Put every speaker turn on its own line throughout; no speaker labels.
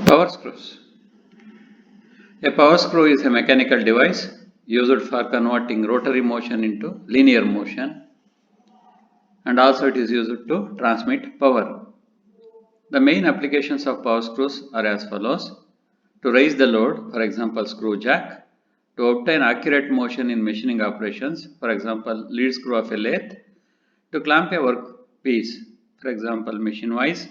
Power screws. A power screw is a mechanical device used for converting rotary motion into linear motion, and also it is used to transmit power. The main applications of power screws are as follows: to raise the load, for example screw jack; to obtain accurate motion in machining operations, for example lead screw of a lathe; to clamp a workpiece, for example machine vise;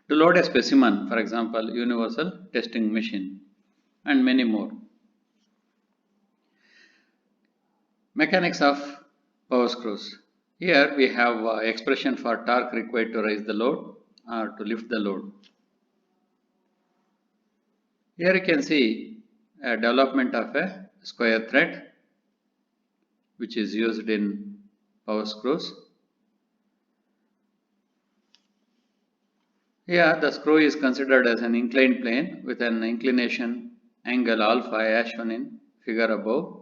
to load a specimen, for example universal testing machine, and many more. Mechanics of power screws. Here we have expression for torque required to raise the load or to lift the load. Here you can see a development of a square thread which is used in power screws. Here the screw is considered as an inclined plane with an inclination angle alpha as shown in figure above.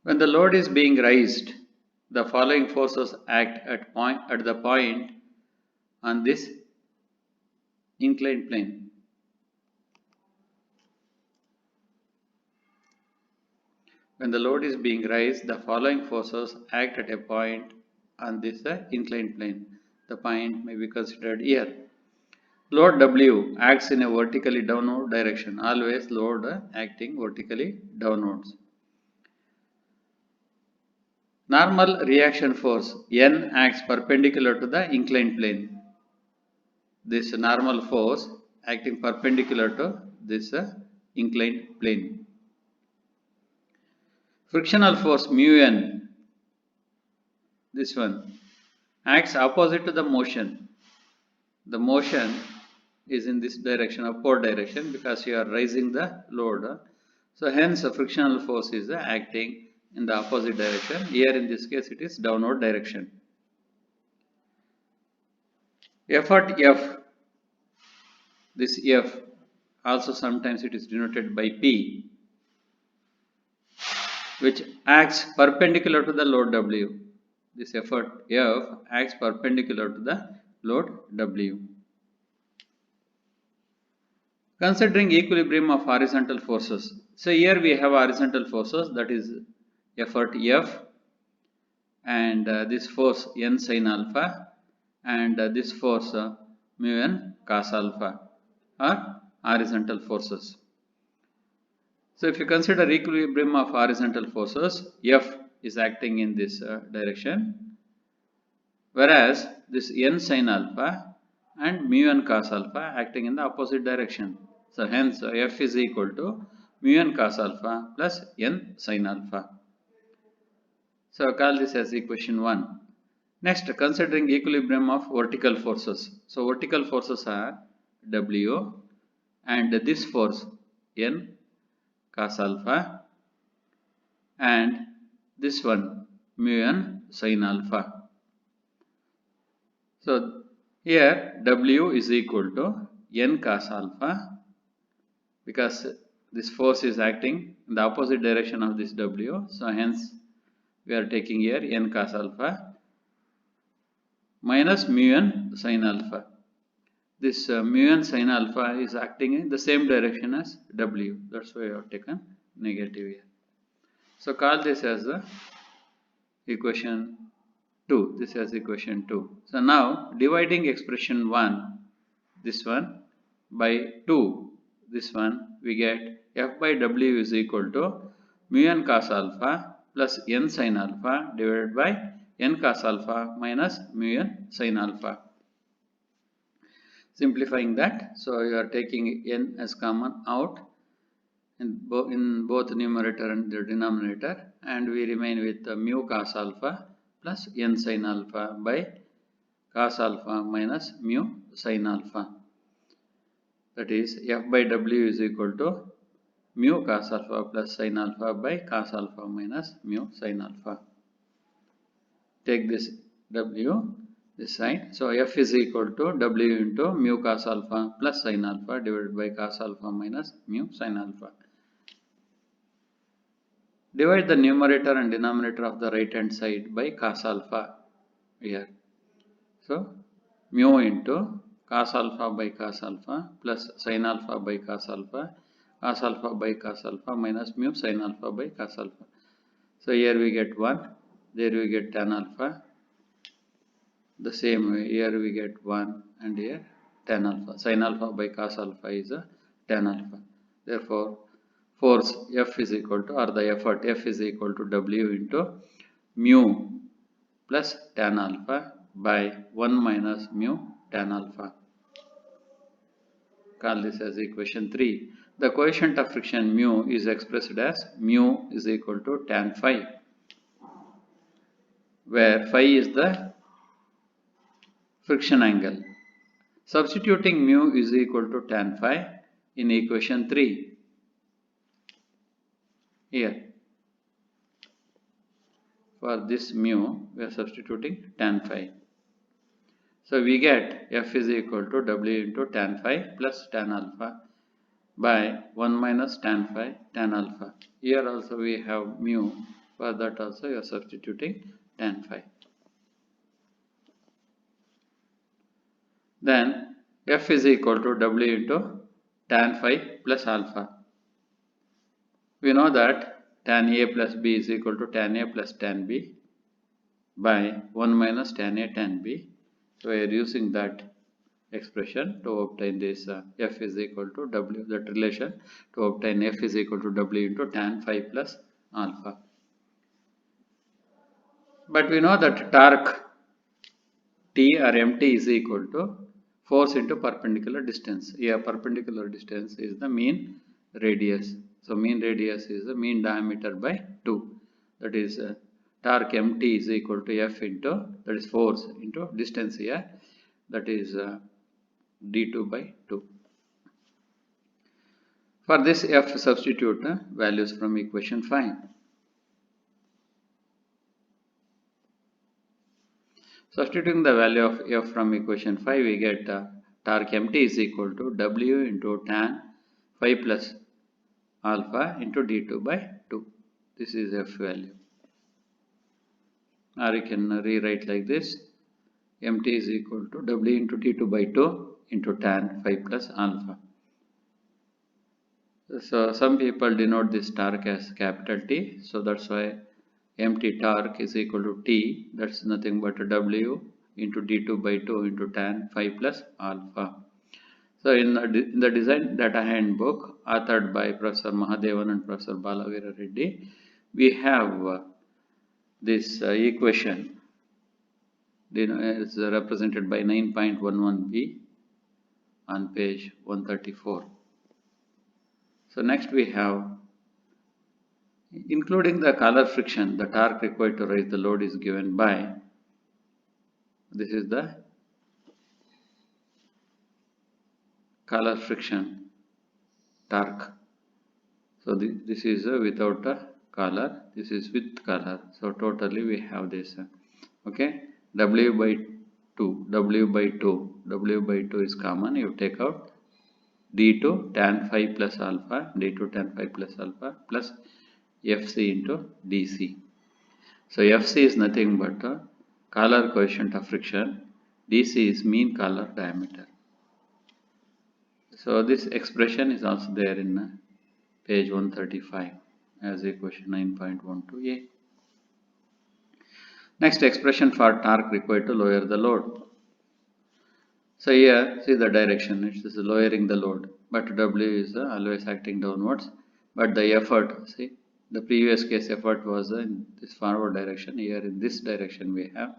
When the load is being raised, the following forces act at the point on this inclined plane. When the load is being raised, the following forces act at a point on this inclined plane. The point may be considered here. Load W acts in a vertically downward direction. Always load acting vertically downwards. Normal reaction force N acts perpendicular to the inclined plane. This normal force acting perpendicular to this inclined plane. Frictional force mu N, this one, acts opposite to the motion. The motion is in this direction, upward direction, because you are raising the load. So hence the frictional force is acting in the opposite direction. Here in this case it is downward direction. Effort F, this F also sometimes it is denoted by P, which acts perpendicular to the load W. This effort F acts perpendicular to the load W. Considering equilibrium of horizontal forces. So here we have horizontal forces, that is effort F, and this force N sin alpha, and this force mu N cos alpha are horizontal forces. So if you consider equilibrium of horizontal forces, F is acting in this direction, whereas this N sin alpha and mu N cos alpha acting in the opposite direction. So hence F is equal to mu N cos alpha plus N sin alpha. So call this as equation 1. Next, considering equilibrium of vertical forces. So vertical forces are W and this force N cos alpha and this one mu N sin alpha. So here W is equal to N cos alpha, because this force is acting in the opposite direction of this W. So hence we are taking here N cos alpha minus mu N sin alpha. This mu N sin alpha is acting in the same direction as W. That's why I have taken negative here. So call this as the equation 2. This is equation 2. So now dividing expression 1, this one, by 2, this one, we get F by W is equal to mu N cos alpha plus N sin alpha divided by N cos alpha minus mu N sin alpha. Simplifying that, so you are taking N as common out in both numerator and the denominator, and we remain with mu cos alpha plus N sin alpha by cos alpha minus mu sin alpha. That is F by W is equal to mu cos alpha plus sin alpha by cos alpha minus mu sin alpha. Take this W this side. So F is equal to W into mu cos alpha plus sin alpha divided by cos alpha minus mu sin alpha. Divide the numerator and denominator of the right hand side by cos alpha here. So mu into cos alpha by cos alpha plus sin alpha by cos alpha by cos alpha minus mu sin alpha by cos alpha. So here we get 1, there we get tan alpha. The same way here we get 1 and here tan alpha. Sin alpha by cos alpha is a tan alpha. Therefore force F is equal to, or the effort F is equal to W into mu plus tan alpha by 1 minus mu tan alpha. Call this as equation 3. The coefficient of friction mu is expressed as mu is equal to tan phi, where phi is the friction angle. Substituting mu is equal to tan phi in equation 3. Here, for this mu, we are substituting tan phi. So we get F is equal to W into tan phi plus tan alpha by 1 minus tan phi tan alpha. Here also we have mu, for that also you are substituting tan phi. Then F is equal to W into tan phi plus alpha. We know that tan A plus B is equal to tan A plus tan B by 1 minus tan A tan B. So we are using that expression to obtain this F is equal to W, that relation to obtain F is equal to W into tan phi plus alpha. But we know that torque T or Mt is equal to force into perpendicular distance. Here perpendicular distance is the mean radius. So mean radius is the mean diameter by 2. That is torque Mt is equal to F into, that is force into distance here, that is d2 by 2. For this F substitute values from equation 5. Substituting the value of F from equation 5, we get torque Mt is equal to W into tan phi plus alpha into d2 by 2. This is F value. Or you can rewrite like this: Mt is equal to W into d2 by 2 into tan phi plus alpha. So some people denote this torque as capital T, so that's why Mt torque is equal to T, that's nothing but W into d2 by 2 into tan phi plus alpha. So in the design data handbook authored by Professor Mahadevan and Professor Balavira Reddy, we have this equation is represented by 9.11b on page 134. So next we have, including the collar friction, the torque required to raise the load is given by, this is the collar friction torque. So this is without a collar, this is with collar. So totally we have this. Okay, W by 2, W by 2, W by 2 is common. You take out d2 tan phi plus alpha, d2 tan phi plus alpha plus Fc into dc. So Fc is nothing but collar coefficient of friction, dc is mean collar diameter. So this expression is also there in page 135 as equation 9.12a. Next, expression for torque required to lower the load. So here see the direction, it is lowering the load, but W is always acting downwards, but the effort, see the previous case effort was in this forward direction, here in this direction we have,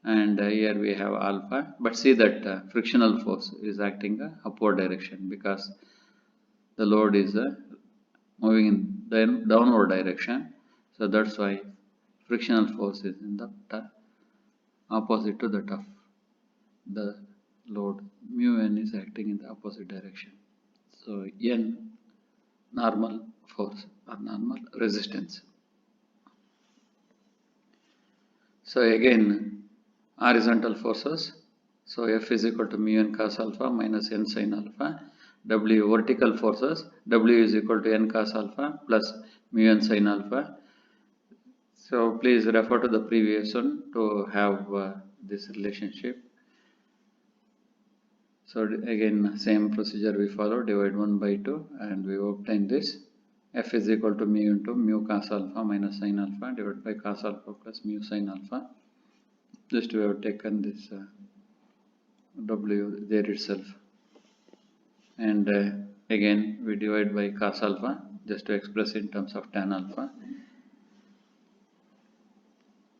and here we have alpha, but see that frictional force is acting upward direction because the load is moving in the downward direction. So that's why frictional force is in the opposite to that of the load. Mu n is acting in the opposite direction. So n normal force or normal resistance. So again horizontal forces. So F is equal to mu n cos alpha minus n sin alpha. W vertical forces, W is equal to n cos alpha plus mu n sin alpha. So please refer to the previous one to have this relationship. So again, same procedure we follow, divide 1 by 2 and we obtain this. F is equal to mu into mu cos alpha minus sin alpha divided by cos alpha plus mu sin alpha. Just we have taken this W there itself. And again we divide by cos alpha just to express in terms of tan alpha.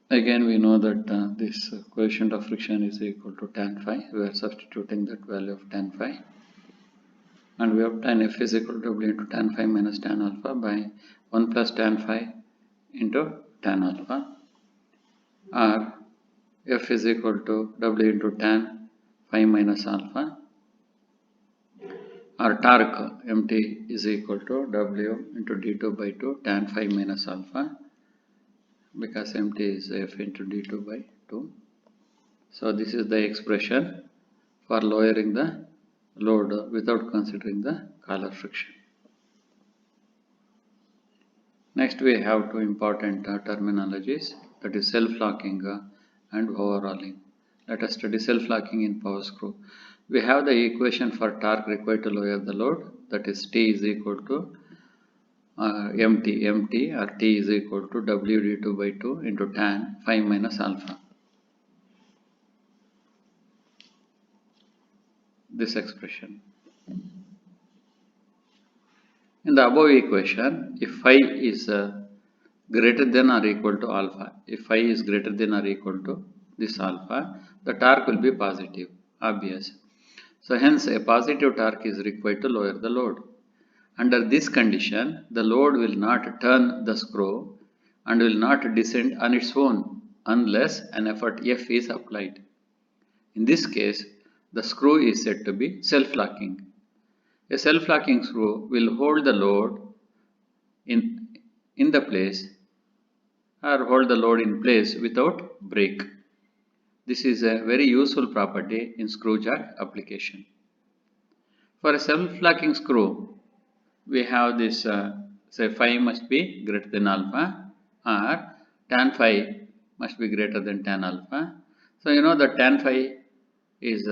Again we know that this coefficient of friction is equal to tan phi. We are substituting that value of tan phi. And we obtain F is equal to W into tan phi minus tan alpha by 1 plus tan phi into tan alpha, or F is equal to W into tan phi minus alpha, or torque Mt is equal to W into d2 by 2 tan phi minus alpha, because Mt is F into d2 by 2. So this is the expression for lowering the load without considering the collar friction. Next we have two important terminologies, that is self-locking and overhauling. Let us study self-locking in power screw. We have the equation for torque required to lower the load, that is T is equal to Mt or T is equal to W d2 by 2 into tan phi minus alpha. This expression. In the above equation, if phi is greater than or equal to alpha, if phi is greater than or equal to this alpha, the torque will be positive, obvious. So hence a positive torque is required to lower the load. Under this condition, the load will not turn the screw and will not descend on its own unless an effort F is applied. In this case, the screw is said to be self-locking. A self-locking screw will hold the load in the place or hold the load in place without break. This is a very useful property in screw jack application. For a self-locking screw, we have this say phi must be greater than alpha, or tan phi must be greater than tan alpha. So you know that tan phi is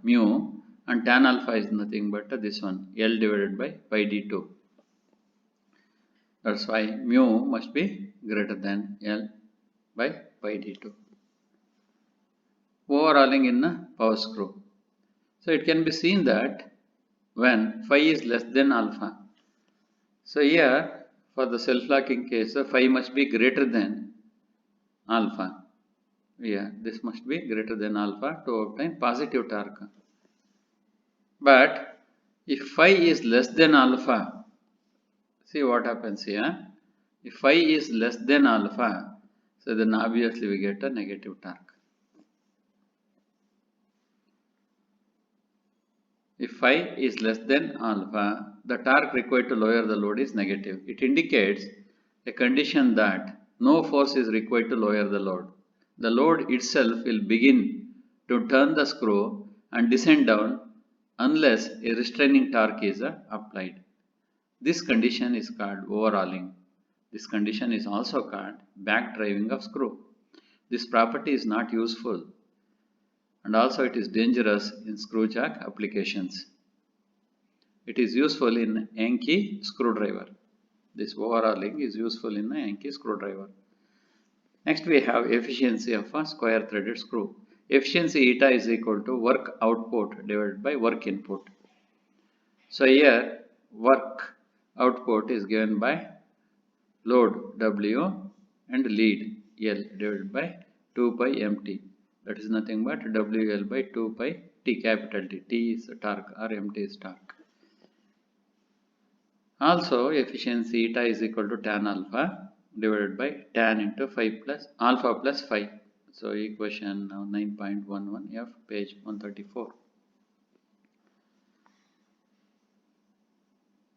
mu and tan alpha is nothing but this one, L divided by pi d2. That's why mu must be greater than L by pi d2. Overhauling in a power screw. So it can be seen that when phi is less than alpha, so here for the self-locking case, phi must be greater than alpha. Yeah, this must be greater than alpha to obtain positive torque. But if phi is less than alpha, see what happens here. If phi is less than alpha, so then obviously we get a negative torque. If phi is less than alpha, the torque required to lower the load is negative. It indicates a condition that no force is required to lower the load. The load itself will begin to turn the screw and descend down unless a restraining torque is applied. This condition is called overhauling. This condition is also called back driving of screw. This property is not useful, and also it is dangerous in screw jack applications. It is useful in Yankee screwdriver. This overhauling is useful in a Yankee screwdriver. Next we have efficiency of a square threaded screw. Efficiency eta is equal to work output divided by work input. So here work output is given by load W and lead L divided by 2 pi Mt. That is nothing but WL by 2 pi T capital T. T is torque or Mt is torque. Also efficiency eta is equal to tan alpha divided by tan into phi plus alpha plus phi. So equation now 9.11 F page 134.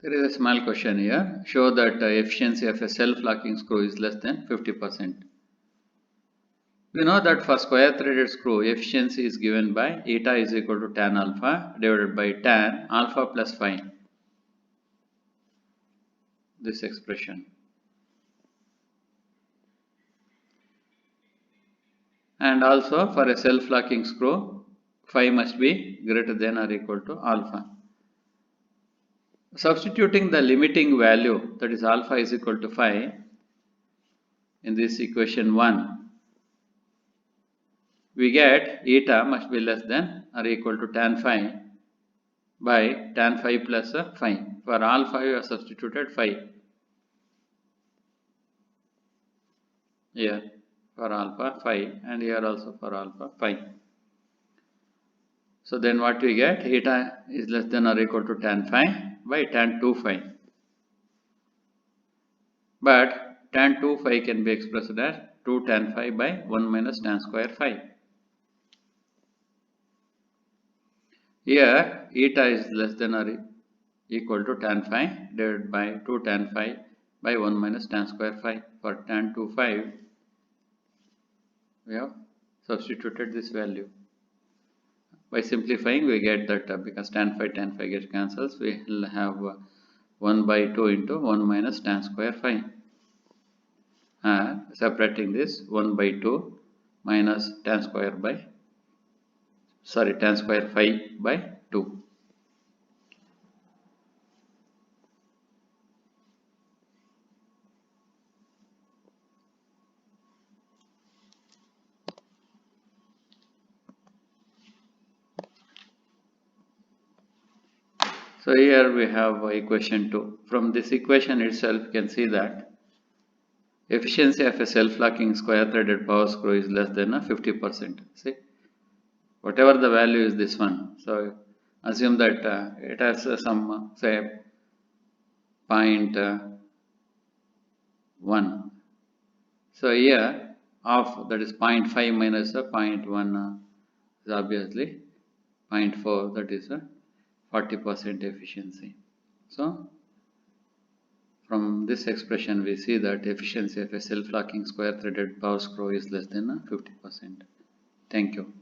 There is a small question here. Show that efficiency of a self-locking screw is less than 50%. We know that for square threaded screw, efficiency is given by eta is equal to tan alpha divided by tan alpha plus phi. This expression. And also for a self-locking screw, phi must be greater than or equal to alpha. Substituting the limiting value, that is alpha is equal to phi, in this equation 1, we get eta must be less than or equal to tan phi by tan phi plus phi. For alpha we have substituted phi here for alpha phi, and here also for alpha phi. So then what we get, eta is less than or equal to tan phi by tan 2 phi. But tan 2 phi can be expressed as 2 tan phi by 1 minus tan square phi. Here eta is less than or equal to tan phi divided by 2 tan phi by 1 minus tan square phi. For tan 2 phi, we have substituted this value. By simplifying, we get that because tan phi gets cancels, we will have 1 by 2 into 1 minus tan square phi. Separating this, 1 by 2 minus tan square phi by 2. So here we have equation 2. From this equation itself, you can see that efficiency of a self-locking square threaded power screw is less than 50%. See, whatever the value is this one. So assume that it has some say 0.1. So here of that is 0.5 minus 0.1 is obviously 0.4, that is 40% efficiency. So from this expression we see that efficiency of a self-locking square threaded power screw is less than 50%. Thank you.